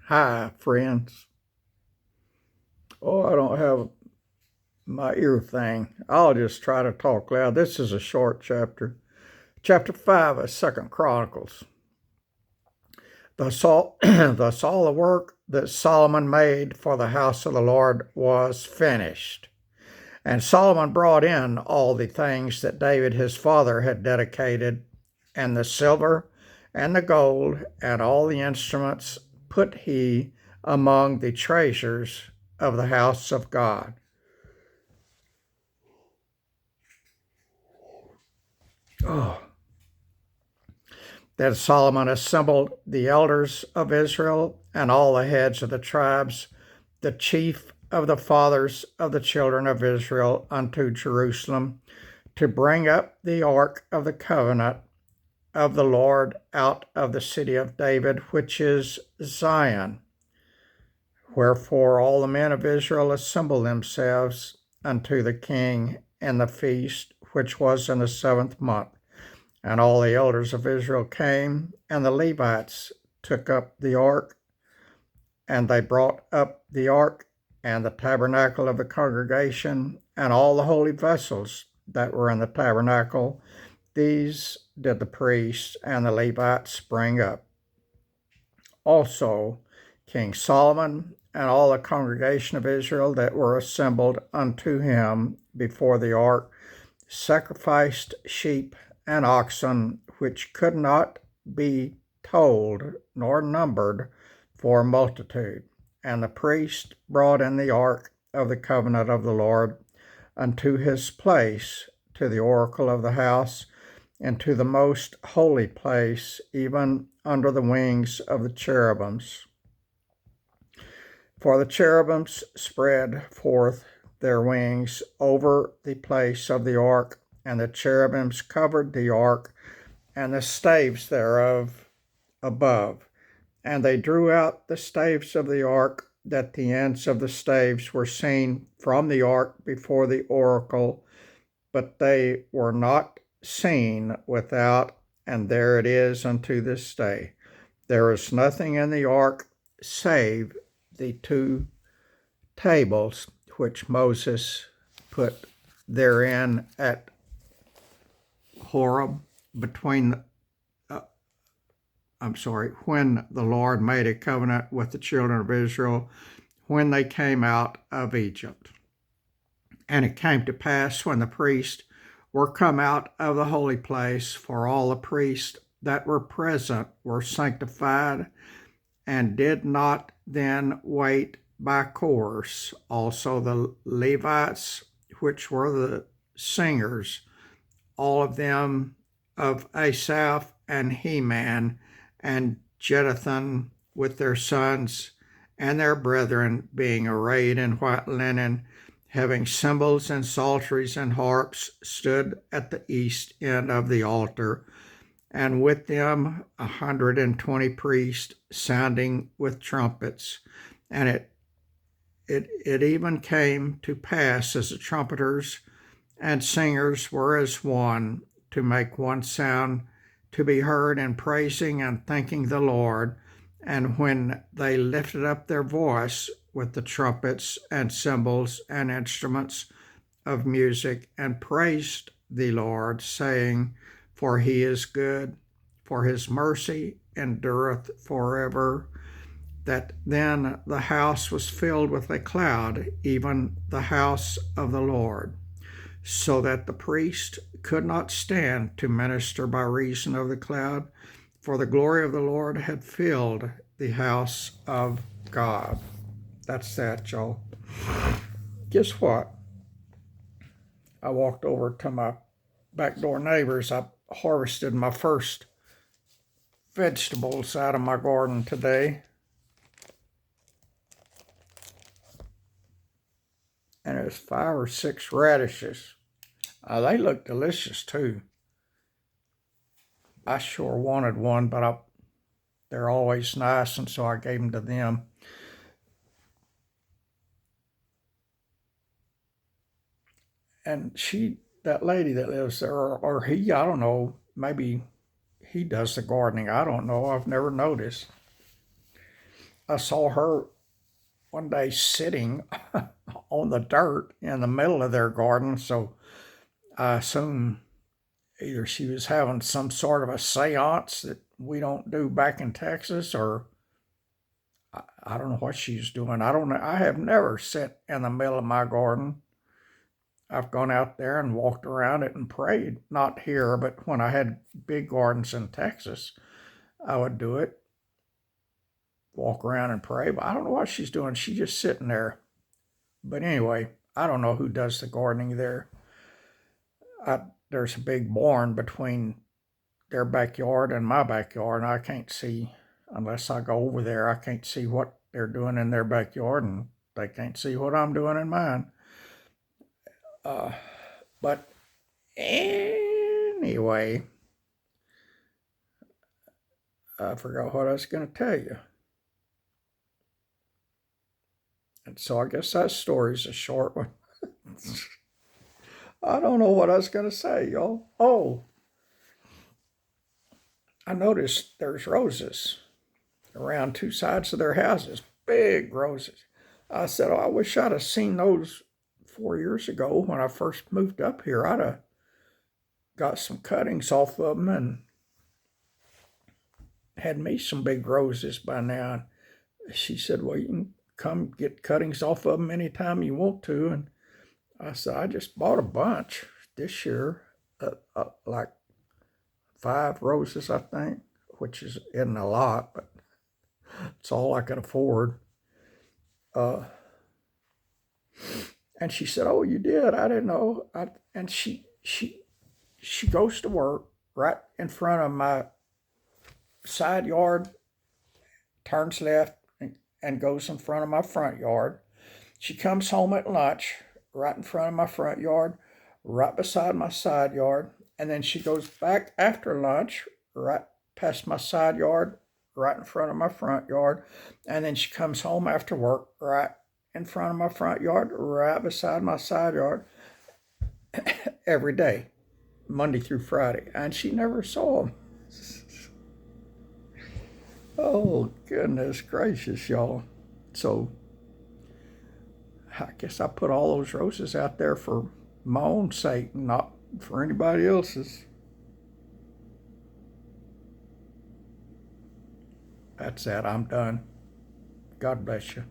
Hi, friends. Oh, I don't have my ear thing. I'll just try to talk loud. This is a short chapter. Chapter 5 of 2nd Chronicles. Thus all the work that Solomon made for the house of the Lord was finished. And Solomon brought in all the things that David his father had dedicated, and the silver and the gold and all the instruments put he among the treasures of the house of God. Oh. Then Solomon assembled the elders of Israel and all the heads of the tribes, the chief of the fathers of the children of Israel, unto Jerusalem, to bring up the ark of the covenant of the Lord out of the city of David, which is Zion. Wherefore all the men of Israel assembled themselves unto the king in the feast, which was in the 7th month. And all the elders of Israel came, and the Levites took up the ark, and they brought up the ark and the tabernacle of the congregation, and all the holy vessels that were in the tabernacle. These did the priests and the Levites bring up. Also King Solomon and all the congregation of Israel that were assembled unto him before the ark sacrificed sheep and oxen, which could not be told nor numbered for multitude. And the priest brought in the ark of the covenant of the Lord unto his place, to the oracle of the house, and to the most holy place, even under the wings of the cherubims. For the cherubims spread forth their wings over the place of the ark, and the cherubims covered the ark and the staves thereof above. And they drew out the staves of the ark, that the ends of the staves were seen from the ark before the oracle, but they were not seen without, and there it is unto this day. There is nothing in the ark save the 2 tables which Moses put therein at Horeb when the Lord made a covenant with the children of Israel when they came out of Egypt. And it came to pass, when the priests were come out of the holy place, for all the priests that were present were sanctified, and did not then wait by course. Also the Levites, which were the singers, all of them of Asaph and Heman and Jeduthun, with their sons and their brethren, being arrayed in white linen, having cymbals and psalteries and harps, stood at the east end of the altar, and with them 120 priests, sounding with trumpets. And it even came to pass, as the trumpeters and singers were as one, to make one sound to be heard in praising and thanking the Lord. And when they lifted up their voice with the trumpets and cymbals and instruments of music, and praised the Lord, saying, For he is good, for his mercy endureth forever, that then the house was filled with a cloud, even the house of the Lord, so that the priest could not stand to minister by reason of the cloud, for the glory of the Lord had filled the house of God. That's that, y'all. Guess what? I walked over to my back door neighbors. I harvested my first vegetables out of my garden today. And it was 5 or 6 radishes. They look delicious too. I sure wanted one, but they're always nice, and so I gave them to them. And that lady that lives there, or he, I don't know, maybe he does the gardening. I don't know. I've never noticed. I saw her one day sitting on the dirt in the middle of their garden, so I assume either she was having some sort of a seance that we don't do back in Texas, or I don't know what she's doing. I don't know. I have never sat in the middle of my garden. I've gone out there and walked around it and prayed. Not here, but when I had big gardens in Texas, I would do it, walk around and pray. But I don't know what she's doing. She's just sitting there. But anyway, I don't know who does the gardening there. There's a big barn between their backyard and my backyard, and I can't see, unless I go over there, I can't see what they're doing in their backyard, and they can't see what I'm doing in mine. But anyway, I forgot what I was going to tell you. And so I guess that story's a short one. I don't know what I was going to say, y'all. Oh, I noticed there's roses around two sides of their houses, big roses. I said, oh, I wish I'd have seen those 4 years ago when I first moved up here. I'd have got some cuttings off of them and had me some big roses by now. And she said, well, you can come get cuttings off of them anytime you want to. And I said, I just bought a bunch this year, like 5 roses, I think, which isn't a lot, but it's all I could afford. And she said, oh, you did? I didn't know. And she goes to work right in front of my side yard, turns left, and goes in front of my front yard. She comes home at lunch right in front of my front yard, right beside my side yard, and then she goes back after lunch right past my side yard, right in front of my front yard, and then she comes home after work right in front of my front yard, right beside my side yard, every day, Monday through Friday, and she never saw them. Oh, goodness gracious, y'all. So I guess I put all those roses out there for my own sake, not for anybody else's. That's that. I'm done. God bless you.